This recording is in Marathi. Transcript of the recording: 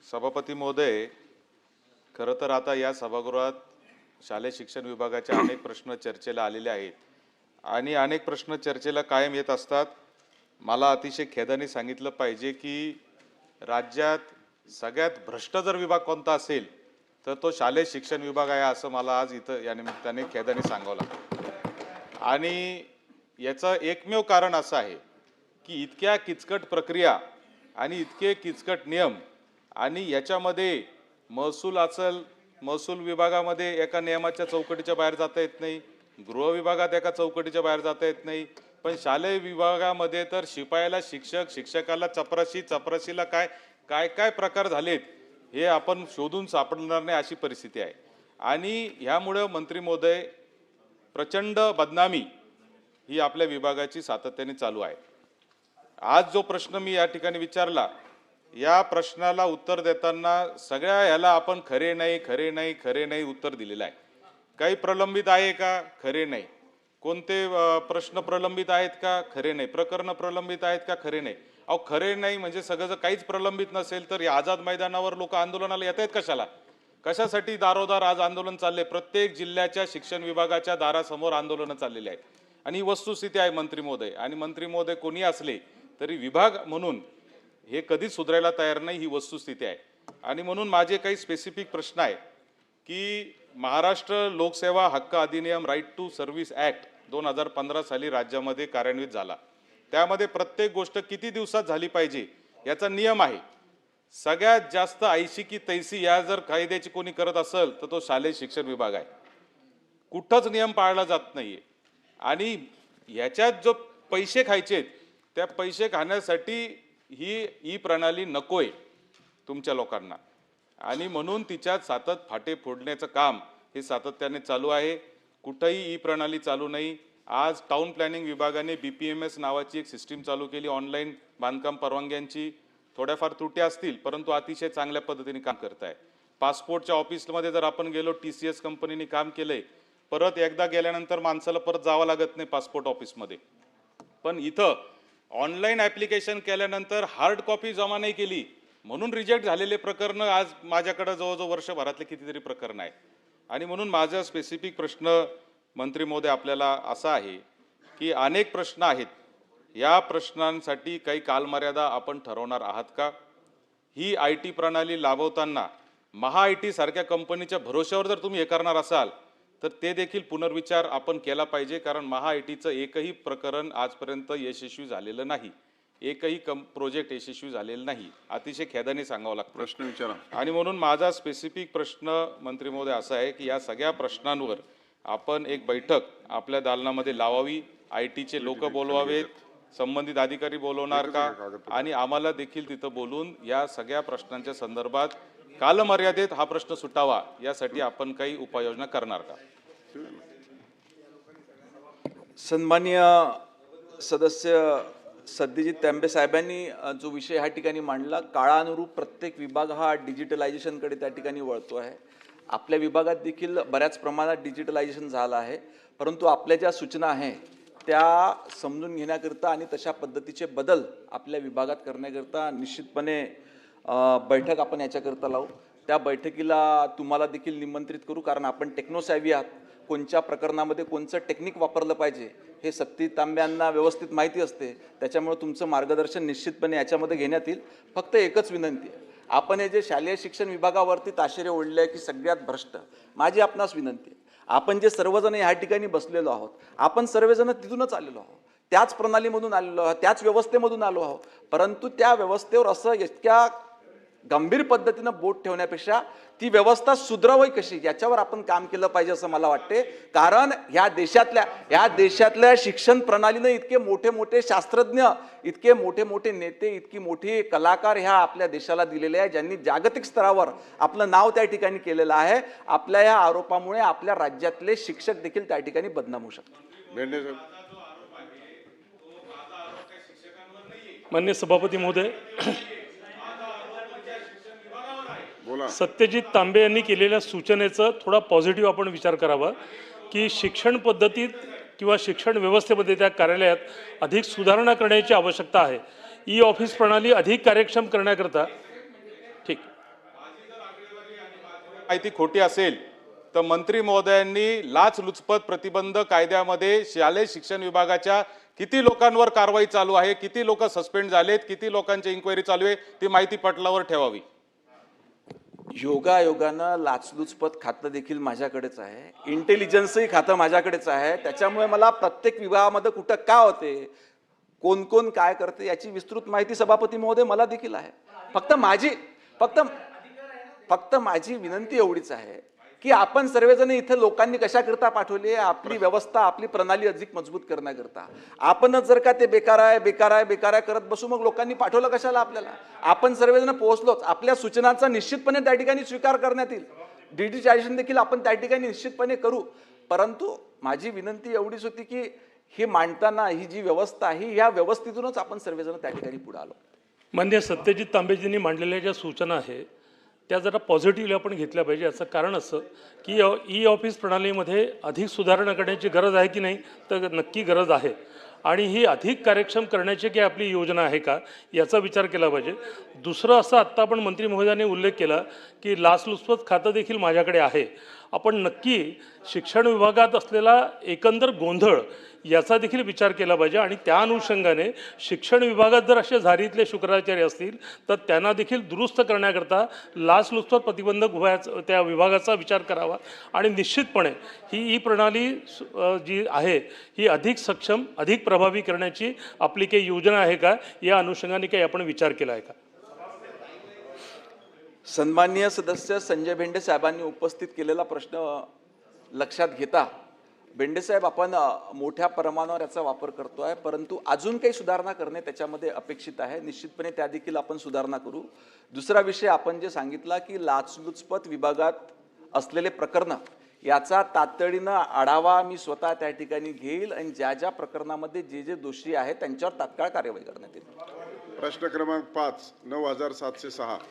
सभापती महोदय, खरं तर आता या सभागृहात शालेय शिक्षण विभागाचे अनेक प्रश्न चर्चेला आलेले आहेत आणि अनेक प्रश्न चर्चेला कायम येत असतात। मला अतिशय खेदाने सांगितलं पाहिजे की राज्यात सगळ्यात भ्रष्ट जर विभाग कोणता असेल तर तो शालेय शिक्षण विभाग आहे, असं मला आज इथं या निमित्ताने खेदाने सांगावं लागतं। आणि याचं एकमेव कारण असं आहे की इतक्या किचकट प्रक्रिया आणि इतके किचकट नियम आणि याच्यामध्ये महसूल विभागामध्ये एका नियमाच्या चौकटीच्या बाहेर जाता येत नाही, गृह विभागात एका चौकटीच्या बाहेर जाता येत नाही, पण शालेय विभागामध्ये तर शिपायाला शिक्षक, शिक्षकाला चपराशी, चपराशीला काय काय काय प्रकार झालेत हे आपण शोधून सापडणार नाही अशी परिस्थिती आहे। आणि ह्यामुळे मंत्री महोदय प्रचंड बदनामी ही आपल्या विभागाची सातत्याने चालू आहे। आज जो प्रश्न मी या ठिकाणी विचारला, या प्रश्नाला उत्तर देताना सगळ्या ह्याला आपण खरे नाही उत्तर दिलेलं आहे। काही प्रलंबित आहे का? खरे नाही। कोणते प्रश्न प्रलंबित आहेत का? खरे नाही। प्रकरण प्रलंबित आहेत का? खरे नाही। अहो खरे नाही म्हणजे सगळं जर काहीच प्रलंबित नसेल तर या आझाद मैदानावर लोक आंदोलनाला येत आहेत कशाला? कशासाठी दारोदार आज आंदोलन चालले? प्रत्येक जिल्ह्याच्या शिक्षण विभागाच्या दारासमोर आंदोलनं चाललेली आहेत आणि ही वस्तुस्थिती आहे मंत्री महोदय। आणि मंत्री महोदय कोणी असले तरी विभाग म्हणून हे कधीच सुधारायला तयार नाही, ही वस्तुस्थिती आहे। आणि म्हणून माझे काही स्पेसिफिक प्रश्न आहे की महाराष्ट्र लोकसेवा हक्क अधिनियम राईट टू सर्व्हिस ॲक्ट 2015 साली राज्यामध्ये कार्यान्वित झाला। त्यामध्ये प्रत्येक गोष्ट किती दिवसात झाली पाहिजे याचा नियम आहे। सगळ्यात जास्त ऐशी की तैसी या जर कायद्याची कोणी करत असेल तर तो शालेय शिक्षण विभाग आहे। कुठंच नियम पाळला जात नाहीये आणि याच्यात जो पैसे खायचेत त्या पैसे खाण्यासाठी ही ई प्रणाली नकोय तुमच्या लोकांना आणि म्हणून तिच्यात सातत फाटे फोडण्याचं काम हे सातत्याने चालू आहे। कुठेही ई प्रणाली चालू नाही। आज टाउन प्लॅनिंग विभागाने BPMS नावाची एक सिस्टीम चालू केली, ऑनलाईन बांधकाम परवानग्यांची। थोड्याफार त्रुटी असतील परंतु अतिशय चांगल्या पद्धतीने काम करत आहे। पासपोर्टच्या ऑफिसमध्ये जर आपण गेलो, TCS कंपनीने काम केलंय, परत एकदा गेल्यानंतर माणसाला परत जावं लागत नाही पासपोर्ट ऑफिसमध्ये। पण इथं ऑनलाईन ॲप्लिकेशन केल्यानंतर हार्ड कॉपी जमा नाही केली म्हणून रिजेक्ट झालेले प्रकरण आज माझ्याकडे जवळजवळ वर्षभरातले कितीतरी प्रकरण आहे। आणि म्हणून माझा स्पेसिफिक प्रश्न मंत्री महोदय आपल्याला असा आहे की अनेक प्रश्न आहेत, या प्रश्नांसाठी काही कालमर्यादा आपण ठरवणार आहात का? ही IT प्रणाली लाभवताना महाIT सारख्या कंपनीच्या भरोश्यावर जर तुम्ही हे करणार असाल तर ते देखील पुनर्विचार आपण केला पाहिजे, कारण महाITचं एकही प्रकरण आजपर्यंत यशस्वी झालेलं नाही, एकही प्रोजेक्ट यशस्वी झालेलं नाही, अतिशय खेदाने सांगावं लागतं। प्रश्न विचारा। आणि म्हणून माझा स्पेसिफिक प्रश्न मंत्री महोदय असा आहे की या सगळ्या प्रश्नांवर आपण एक बैठक आपल्या दालनामध्ये लावावी, ITचे लोक बोलवावेत, संबंधित अधिकारी बोलवणार का, आणि आम्हाला देखील तिथं बोलून या सगळ्या प्रश्नांच्या संदर्भात कालमर्यादेत हा प्रश्न सुटावा यासाठी आपण काही उपाययोजना करणार का? सन्माननीय सदस्य सत्यजित तांबे साहेबांनी जो विषय ह्या ठिकाणी मांडला, काळानुरूप प्रत्येक विभाग हा डिजिटलायझेशनकडे त्या ठिकाणी वळतो आहे। आपल्या विभागात देखील बऱ्याच प्रमाणात डिजिटलायझेशन झालं आहे, परंतु आपल्या ज्या सूचना आहेत त्या समजून घेण्याकरता आणि तशा पद्धतीचे बदल आपल्या विभागात करण्याकरता निश्चितपणे बैठक आपण याच्याकरता लावू। त्या बैठकीला तुम्हाला देखील निमंत्रित करू, कारण आपण टेक्नोसॅव्ही आहात। कोणत्या प्रकरणामध्ये कोणचं टेक्निक वापरलं पाहिजे हे सत्यजित तांब्यांना व्यवस्थित माहिती असते, त्याच्यामुळे तुमचं मार्गदर्शन निश्चितपणे याच्यामध्ये घेण्यात येईल। फक्त एकच विनंती आहे, आपण हे जे शालेय शिक्षण विभागावरती ताशेरे ओढले आहे की सगळ्यात भ्रष्ट, माझी आपणास विनंती आहे, आपण जे सर्वजण ह्या ठिकाणी बसलेलो आहोत, आपण सर्वजण तिथूनच आलेलो आहोत, त्याच प्रणालीमधून आलेलो आहोत, त्याच व्यवस्थेमधून आलो आहोत, परंतु त्या व्यवस्थेवर असं इतक्या गंभीर पद्धतीनं बोट ठेवण्यापेक्षा ती व्यवस्था सुधरावी कशी याच्यावर आपण काम केलं पाहिजे असं मला वाटते। कारण ह्या देशातल्या शिक्षण प्रणालीनं इतके मोठे मोठे शास्त्रज्ञ, इतके मोठे मोठे नेते, इतकी मोठी कलाकार ह्या आपल्या देशाला दिलेले आहे, ज्यांनी जागतिक स्तरावर आपलं नाव त्या ठिकाणी केलेलं आहे। आपल्या या आरोपामुळे आपल्या राज्यातले शिक्षक देखील त्या ठिकाणी बदनाम होऊ शकतात। माननीय सभापती महोदय, सत्यजित तांबे यांनी केलेल्या सूचनेचा थोडा पॉझिटिव्ह आपण विचार करावा की शिक्षण पद्धतीत किंवा शिक्षण व्यवस्थेमध्ये त्या कार्यालयात अधिक सुधारणा करण्याची आवश्यकता आहे। ई ऑफिस प्रणाली अधिक कार्यक्षम करण्याकरता ठीक माहिती खोटी असेल तर मंत्री महोदयांनी लाचलुचपत प्रतिबंध कायद्यामध्ये शालेय शिक्षण विभागाच्या किती लोकांवर कारवाई चालू आहे, किती लोक सस्पेंड झालेत, किती लोकांची इन्क्वायरी चालू आहे, ती माहिती पटलावर ठेवावी. योगायोगानं लाचलुचपत खातं देखील माझ्याकडेच आहे, इंटेलिजन्सही खातं माझ्याकडेच आहे. त्याच्यामुळे मला प्रत्येक विभागामध्ये कुठं का होते, कोण कोण काय करते याची विस्तृत माहिती सभापती महोदय मला देखील आहे. फक्त माझी विनंती एवढीच आहे की आपण सर्वजण इथे लोकांनी कशाकरता पाठवले, आपली व्यवस्था आपली प्रणाली अधिक मजबूत करण्याकरता. आपणच जर का ते बेकार आहे करत बसू, मग लोकांनी पाठवलं कशाला आपल्याला. आपण सर्वजण पोहोचलोच, आपल्या सूचनांचा निश्चितपणे त्या ठिकाणी स्वीकार करण्यात येईल. डिजिटायझेशन देखील आपण त्या ठिकाणी निश्चितपणे करू. परंतु माझी विनंती एवढीच होती की ही मांडताना ही जी व्यवस्था आहे या व्यवस्थेतूनच आपण सर्वजण त्या ठिकाणी पुढे आलो. मान्य सत्यजित तांबेजींनी मांडलेल्या ज्या सूचना आहे त्या जरा पॉझिटिव्हली आपण घेतल्या पाहिजे. याचं कारण असं की ई ऑफिस प्रणालीमध्ये अधिक सुधारणा करण्याची गरज आहे की नाही, तर नक्की गरज आहे. आणि ही अधिक कार्यक्षम करण्याची काही आपली योजना आहे का याचा विचार केला पाहिजे. दुसरं असं आत्ता आपण मंत्री महोदयांनी उल्लेख केला की लाचलुचपत खातं देखील माझ्याकडे आहे. आपण नक्की शिक्षण विभागात असलेला एकंदर गोंधळ याचा देखील विचार केला पाहिजे आणि त्या अनुषंगाने शिक्षण विभागात जर असे झारीतले शुक्राचार्य असतील तर त्यांना देखील दुरुस्त करण्याकरता लाचलुचपत प्रतिबंधक त्या विभागाचा विचार करावा. आणि निश्चितपणे ही प्रणाली जी आहे ही अधिक सक्षम अधिक प्रभावी करण्याची आपली काही योजना आहे का, या अनुषंगाने काही आपण विचार केला आहे का. सन्माननीय सदस्य संजय भेंडे साहेबांनी उपस्थित केलेला प्रश्न लक्षात घेता, भेंडे साहेब, आपण मोठ्या प्रमाणावर याचा वापर करतोय, परंतु अजून काही सुधारणा करणे त्याच्यामध्ये अपेक्षित आहे. निश्चितपणे त्या देखील आपण सुधारणा करू. दुसरा विषय आपण जे सांगितला की लाचलुचपत विभागात असलेले प्रकरण याचा तातडीनं आढावा मी स्वतः त्या ठिकाणी घेईल आणि ज्या प्रकरणामध्ये जे दोषी आहेत त्यांच्यावर तात्काळ कार्यवाही करण्यात येईल. प्रश्न क्रमांक 5, 9706